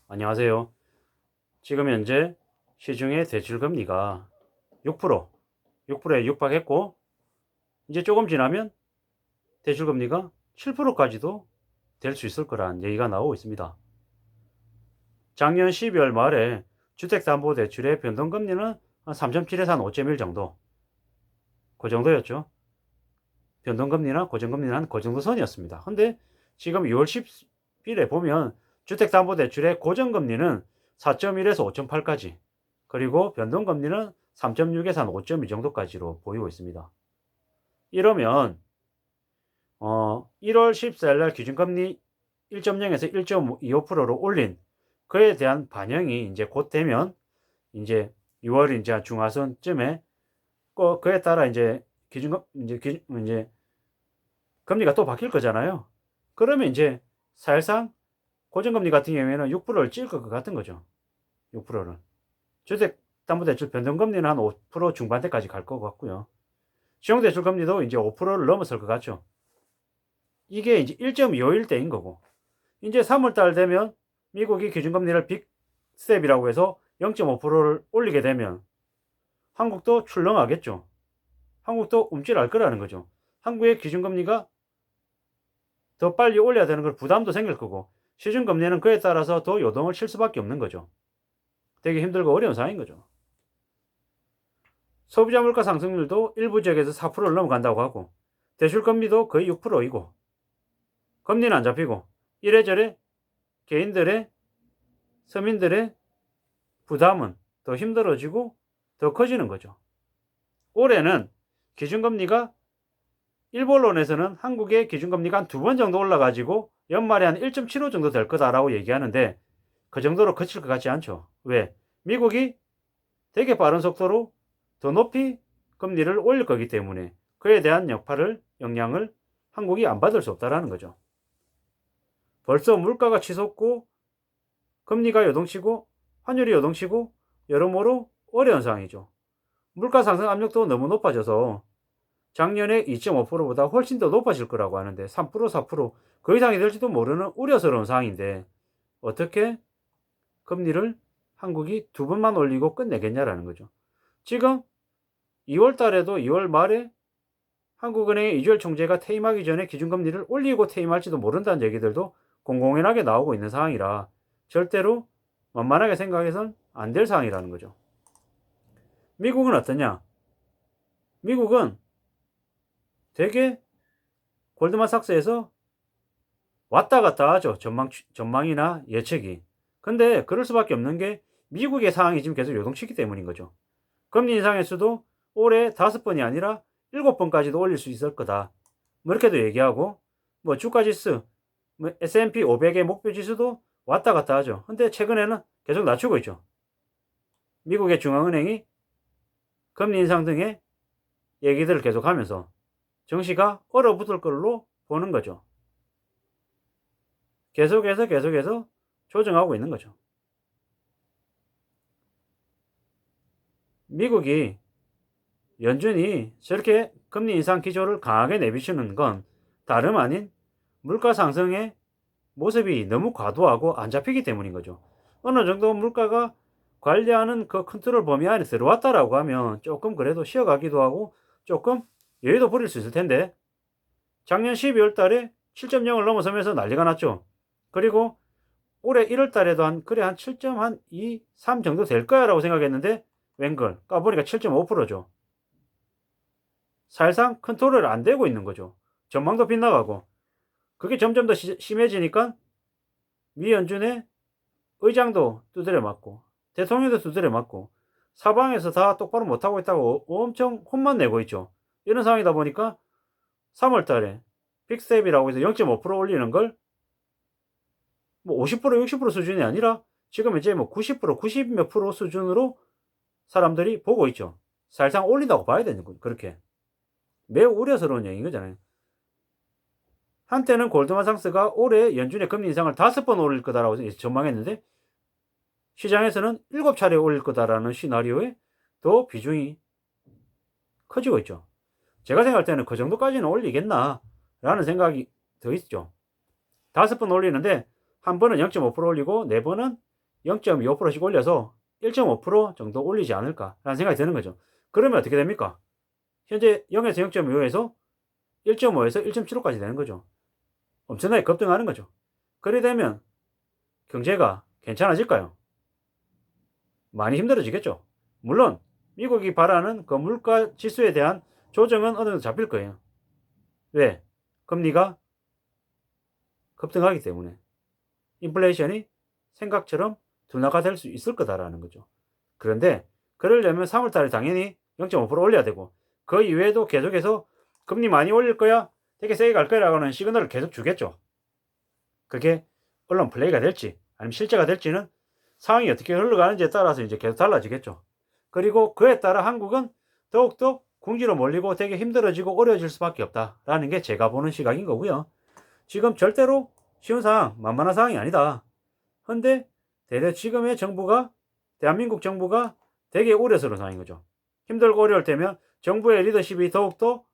안녕하세요. 지금 현재 시중의 대출금리가 6%에 육박했고, 이제 조금 지나면 대출금리가 7%까지도 될 수 있을 거란 얘기가 나오고 있습니다. 작년 12월 말에 주택담보대출의 변동금리는 한 3.7에서 한 5.1 정도, 그 정도였죠. 변동금리나 고정금리는 한 그 정도 선이었습니다. 근데 지금 6월 10일에 보면 주택담보대출의 고정금리는 4.1에서 5.8까지, 그리고 변동금리는 3.6에서 한 5.2 정도까지로 보이고 있습니다. 이러면 1월 14일 날 기준금리 1.0에서 1.25%로 올린 그에 대한 반영이 이제 곧 되면, 이제 6월 이제 중하순쯤에 그에 따라 이제 이제 금리가 또 바뀔 거잖아요. 그러면 이제 사실상 고정금리 같은 경우에는 6%를 찍을 것 같은 거죠. 6%를. 주택담보대출 변동금리는 한 5% 중반대까지 갈 것 같고요. 신용대출금리도 이제 5%를 넘어설 것 같죠. 이게 이제 1.25일 때인 거고, 이제 3월달 되면 미국이 기준금리를 빅스텝이라고 해서 0.5%를 올리게 되면 한국도 출렁하겠죠. 한국도 움찔할 거라는 거죠. 한국의 기준금리가 더 빨리 올려야 되는 걸 부담도 생길 거고, 시중금리는 그에 따라서 더 요동을 칠 수밖에 없는 거죠. 되게 힘들고 어려운 상황인 거죠. 소비자 물가 상승률도 일부 지역에서 4%를 넘어간다고 하고, 대출금리도 거의 6%이고, 금리는 안 잡히고, 이래저래 개인들의, 서민들의 부담은 더 힘들어지고 더 커지는 거죠. 올해는 기준금리가, 일부 언론에서는 한국의 기준금리가 한 2번 정도 올라가지고 연말에 한 1.75 정도 될 거다라고 얘기하는데, 그 정도로 그칠 것 같지 않죠. 왜? 미국이 되게 빠른 속도로 더 높이 금리를 올릴 거기 때문에 그에 대한 영향을 한국이 안 받을 수 없다라는 거죠. 벌써 물가가 치솟고 금리가 요동치고 환율이 요동치고 여러모로 어려운 상황이죠. 물가 상승 압력도 너무 높아져서 작년에 2.5%보다 훨씬 더 높아질 거라고 하는데, 3%, 4%그 이상이 될지도 모르는 우려스러운 상황인데, 어떻게 금리를 한국이 2번만 올리고 끝내겠냐라는 거죠. 지금 2월 달에도 2월 말에 한국은행의 이주열 총재가 퇴임하기 전에 기준금리를 올리고 퇴임할지도 모른다는 얘기들도 공공연하게 나오고 있는 상황이라, 절대로 만만하게 생각해서는 안 될 상황이라는 거죠. 미국은 어떠냐? 미국은 되게 골드만삭스에서 왔다 갔다 하죠. 전망이나 예측이. 근데 그럴 수밖에 없는 게 미국의 상황이 지금 계속 요동치기 때문인 거죠. 금리 인상 횟수도 올해 5번이 아니라 7번까지도 올릴 수 있을 거다, 뭐 이렇게도 얘기하고, 뭐 주가지수, 뭐 S&P 500의 목표 지수도 왔다 갔다 하죠. 근데 최근에는 계속 낮추고 있죠. 미국의 중앙은행이 금리 인상 등의 얘기들을 계속하면서 증시가 얼어붙을 걸로 보는 거죠. 계속해서 조정하고 있는 거죠. 미국이, 연준이 저렇게 금리 인상 기조를 강하게 내비치는 건 다름 아닌 물가 상승의 모습이 너무 과도하고 안 잡히기 때문인 거죠. 어느 정도 물가가 관리하는 그 컨트롤 범위 안에 들어왔다라고 하면 조금 그래도 쉬어가기도 하고 조금 여유도 부릴 수 있을 텐데, 작년 12월 달에 7.0을 넘어서면서 난리가 났죠. 그리고 올해 1월 달에도 한 7.2, 3 정도 될 거야 라고 생각했는데, 웬걸 까보니까 7.5%죠. 사실상 컨트롤 안 되고 있는 거죠. 전망도 빗나가고, 그게 점점 더 심해지니까 미 연준의 의장도 두드려 맞고 대통령도 두드려 맞고 사방에서 다 똑바로 못하고 있다고 엄청 혼만 내고 있죠. 이런 상황이다 보니까 3월 달에 빅스텝이라고 해서 0.5% 올리는 걸 뭐 50%, 60% 수준이 아니라 지금 이제 뭐 90%, 90 몇 프로 수준으로 사람들이 보고 있죠. 사실상 올린다고 봐야 되는 거죠. 그렇게 매우 우려스러운 얘기인 거잖아요. 한때는 골드만삭스가 올해 연준의 금리 인상을 5번 올릴 거다라고 전망했는데, 시장에서는 7차례 올릴 거다라는 시나리오에 더 비중이 커지고 있죠. 제가 생각할 때는 그 정도까지는 올리겠나 라는 생각이 더 있죠. 5번 올리는데 한 번은 0.5% 올리고 4번은 0.25%씩 올려서 1.5% 정도 올리지 않을까라는 생각이 드는 거죠. 그러면 어떻게 됩니까? 현재 0에서 0.25에서 1.5에서 1.75까지 되는 거죠. 엄청나게 급등하는 거죠. 그래 되면 경제가 괜찮아질까요? 많이 힘들어지겠죠. 물론 미국이 바라는 그 물가 지수에 대한 조정은 어느 정도 잡힐 거예요. 왜? 금리가 급등하기 때문에 인플레이션이 생각처럼 둔화가 될 수 있을 거다라는 거죠. 그런데 그러려면 3월달에 당연히 0.5% 올려야 되고 그 이외에도 계속해서 금리 많이 올릴 거야, 되게 세게 갈 거라고 하는 시그널을 계속 주겠죠. 그게 언론 플레이가 될지 아니면 실제가 될지는 상황이 어떻게 흘러가는지에 따라서 이제 계속 달라지겠죠. 그리고 그에 따라 한국은 더욱더 궁지로 몰리고 되게 힘들어지고 어려워질 수밖에 없다라는 게 제가 보는 시각인 거고요. 지금 절대로 쉬운 상황, 만만한 상황이 아니다. 근데 대략 지금의 정부가, 대한민국 정부가 되게 우려스러운 상황인 거죠. 힘들고 어려울 때면 정부의 리더십이 더욱더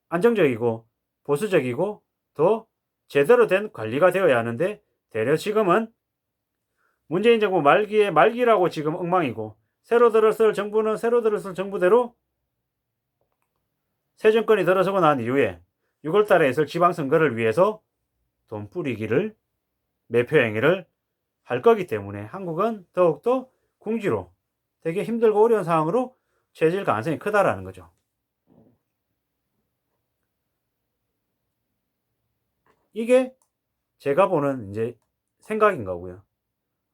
안정적이고 보수적이고 더 제대로 된 관리가 되어야 하는데 대략 지금은 문재인 정부 말기에 말기라고 지금 엉망이고 새로 들어설 정부는 새로 들어설 정부대로 새 정권이 들어서고 난 이후에 6월달에 있을 지방선거를 위해서 돈 뿌리기를 매표 행위를 할 거기 때문에 한국은 더욱더 궁지로 되게 힘들고 어려운 상황으로 처해질 가능성이 크다라는 거죠. 이게 제가 보는 이제 생각인 거고요.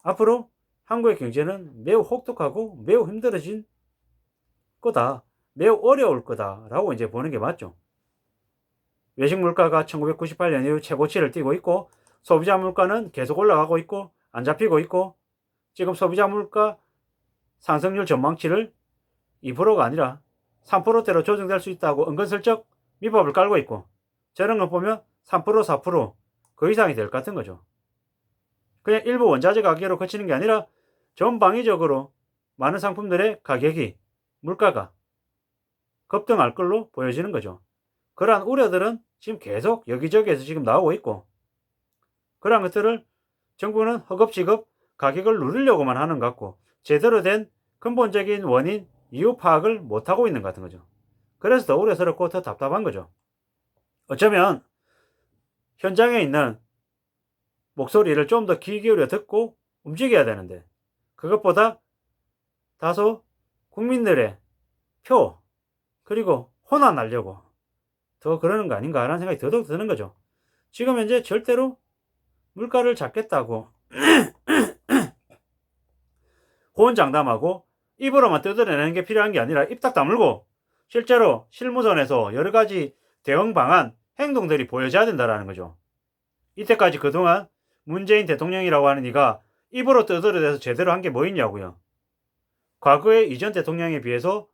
앞으로 한국의 경제는 매우 혹독하고 매우 힘들어진 거다. 매우 어려울 거다라고 이제 보는 게 맞죠. 외식 물가가 1998년 이후 최고치를 띄고 있고 소비자 물가는 계속 올라가고 있고 안 잡히고 있고 지금 소비자 물가 상승률 전망치를 2%가 아니라 3%대로 조정될 수 있다고 은근슬쩍 밑밥을 깔고 있고 저런 거 보면 3% 4%그 이상이 될 것 같은 거죠. 그냥 일부 원자재 가격으로 그치는 게 아니라 전방위적으로 많은 상품들의 가격이 물가가 급등할 걸로 보여지는 거죠. 그러한 우려들은 지금 계속 여기저기에서 지금 나오고 있고 그러한 것들을 정부는 허겁지겁 가격을 누리려고만 하는 것 같고 제대로 된 근본적인 원인, 이유 파악을 못하고 있는 것 같은 거죠. 그래서 더 우려스럽고 더 답답한 거죠. 어쩌면 현장에 있는 목소리를 좀 더 귀 기울여 듣고 움직여야 되는데 그것보다 다소 국민들의 표 그리고 혼안 하려고 더 그러는 거 아닌가라는 생각이 더더욱 드는 거죠. 지금 현재 절대로 물가를 잡겠다고 호언장담하고 입으로만 뜯어내는 게 필요한 게 아니라 입 딱 다물고 실제로 실무선에서 여러 가지 대응 방안, 행동들이 보여져야 된다는 거죠. 이때까지 그동안 문재인 대통령이라고 하는 이가 입으로 뜯어내서 제대로 한 게 뭐 있냐고요. 과거의 이전 대통령에 비해서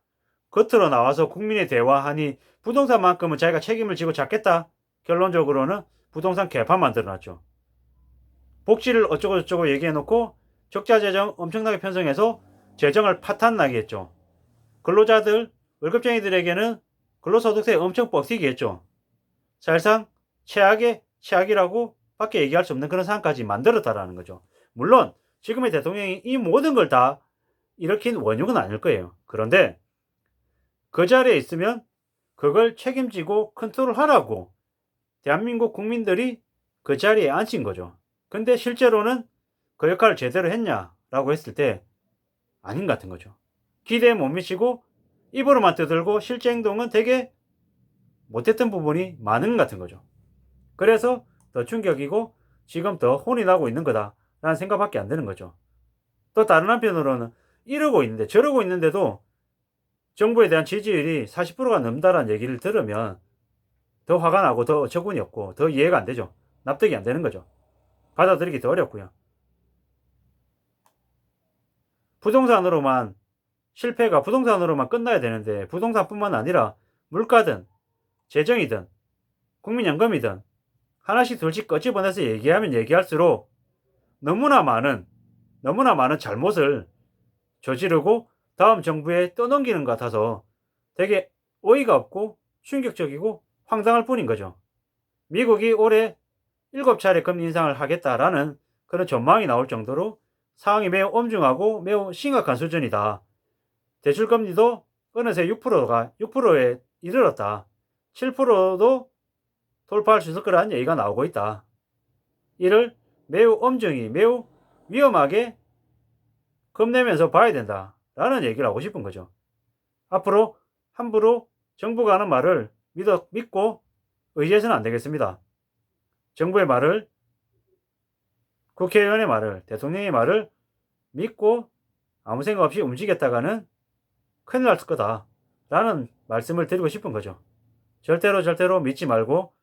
겉으로 나와서 국민의 대화하니 부동산만큼은 자기가 책임을 지고 잡겠다. 결론적으로는 부동산 개판 만들어놨죠. 복지를 어쩌고저쩌고 얘기해놓고 적자재정 엄청나게 편성해서 재정을 파탄나게 했죠. 근로자들, 월급쟁이들에게는 근로소득세 엄청 뻑튀기 했죠. 사실상 최악의 최악이라고 밖에 얘기할 수 없는 그런 상황까지 만들었다라는 거죠. 물론 지금의 대통령이 이 모든 걸 다 일으킨 원흉은 아닐 거예요. 그런데 그 자리에 있으면 그걸 책임지고 컨트롤하라고 대한민국 국민들이 그 자리에 앉힌 거죠. 근데 실제로는 그 역할을 제대로 했냐라고 했을 때 아닌 것 같은 거죠. 기대에 못 미치고 입으로만 떠들고 실제 행동은 되게 못했던 부분이 많은 것 같은 거죠. 그래서 더 충격이고 지금 더 혼이 나고 있는 거다라는 생각밖에 안 드는 거죠. 또 다른 한편으로는 이러고 있는데 저러고 있는데도 정부에 대한 지지율이 40%가 넘다라는 얘기를 들으면 더 화가 나고 더 어처구니 없고 더 이해가 안 되죠. 납득이 안 되는 거죠. 받아들이기 더 어렵고요. 부동산으로만 실패가 부동산으로만 끝나야 되는데 부동산뿐만 아니라 물가든 재정이든 국민연금이든 하나씩 둘씩 꺼집어내서 얘기하면 얘기할수록 너무나 많은 잘못을 저지르고 다음 정부에 떠넘기는 것 같아서 되게 어이가 없고 충격적이고 황당할 뿐인 거죠. 미국이 올해 7차례 금리 인상을 하겠다라는 그런 전망이 나올 정도로 상황이 매우 엄중하고 매우 심각한 수준이다. 대출금리도 어느새 6%에 이르렀다. 7%도 돌파할 수 있을 거라는 얘기가 나오고 있다. 이를 매우 엄중히 매우 위험하게 겁내면서 봐야 된다 라는 얘기를 하고 싶은 거죠. 앞으로 함부로 정부가 하는 말을 믿고 의지해서는 안 되겠습니다. 정부의 말을, 국회의원의 말을, 대통령의 말을 믿고 아무 생각 없이 움직였다가는 큰일 날 거다 라는 말씀을 드리고 싶은 거죠. 절대로 믿지 말고,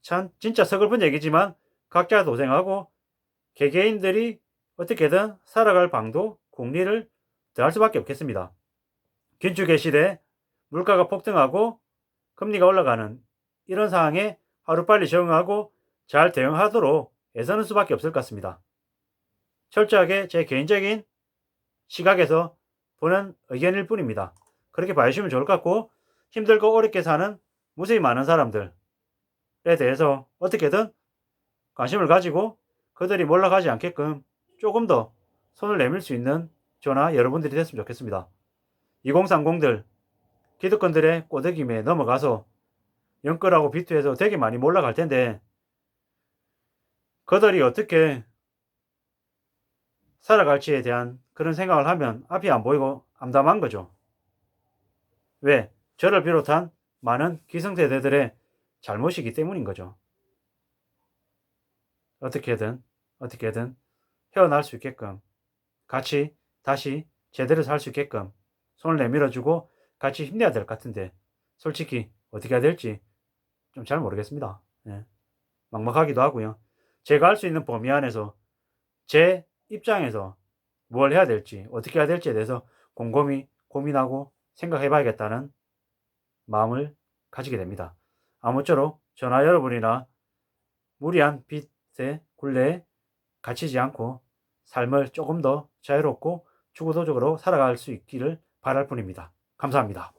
참 진짜 서글픈 얘기지만 각자 도생하고 개개인들이 어떻게든 살아갈 방도 궁리를 더할 수밖에 없겠습니다. 긴축의 시대, 물가가 폭등하고 금리가 올라가는 이런 상황에 하루빨리 적응하고 잘 대응하도록 애쓰는 수밖에 없을 것 같습니다. 철저하게 제 개인적인 시각에서 보는 의견일 뿐입니다. 그렇게 봐주시면 좋을 것 같고, 힘들고 어렵게 사는 무수히 많은 사람들에 대해서 어떻게든 관심을 가지고 그들이 몰락하지 않게끔 조금 더 손을 내밀 수 있는 저나 여러분들이 됐으면 좋겠습니다. 2030들 기득권들의 꼬드김에 넘어가서 영끌하고 비투해서 되게 많이 몰락할 텐데, 그들이 어떻게 살아갈지에 대한 그런 생각을 하면 앞이 안 보이고 암담한 거죠. 왜? 저를 비롯한 많은 기성세대들의 잘못이기 때문인 거죠. 어떻게든 헤어날 수 있게끔, 같이 다시 제대로 살 수 있게끔 손을 내밀어주고 같이 힘내야 될 것 같은데, 솔직히 어떻게 해야 될지 좀 잘 모르겠습니다. 예. 막막하기도 하고요. 제가 할 수 있는 범위 안에서 제 입장에서 뭘 해야 될지, 어떻게 해야 될지에 대해서 곰곰이 고민하고 생각해 봐야겠다는 마음을 가지게 됩니다. 아무쪼록 저나 여러분이나 무리한 빚의 굴레에 갇히지 않고 삶을 조금 더 자유롭고 주도적으로 살아갈 수 있기를 바랄 뿐입니다. 감사합니다.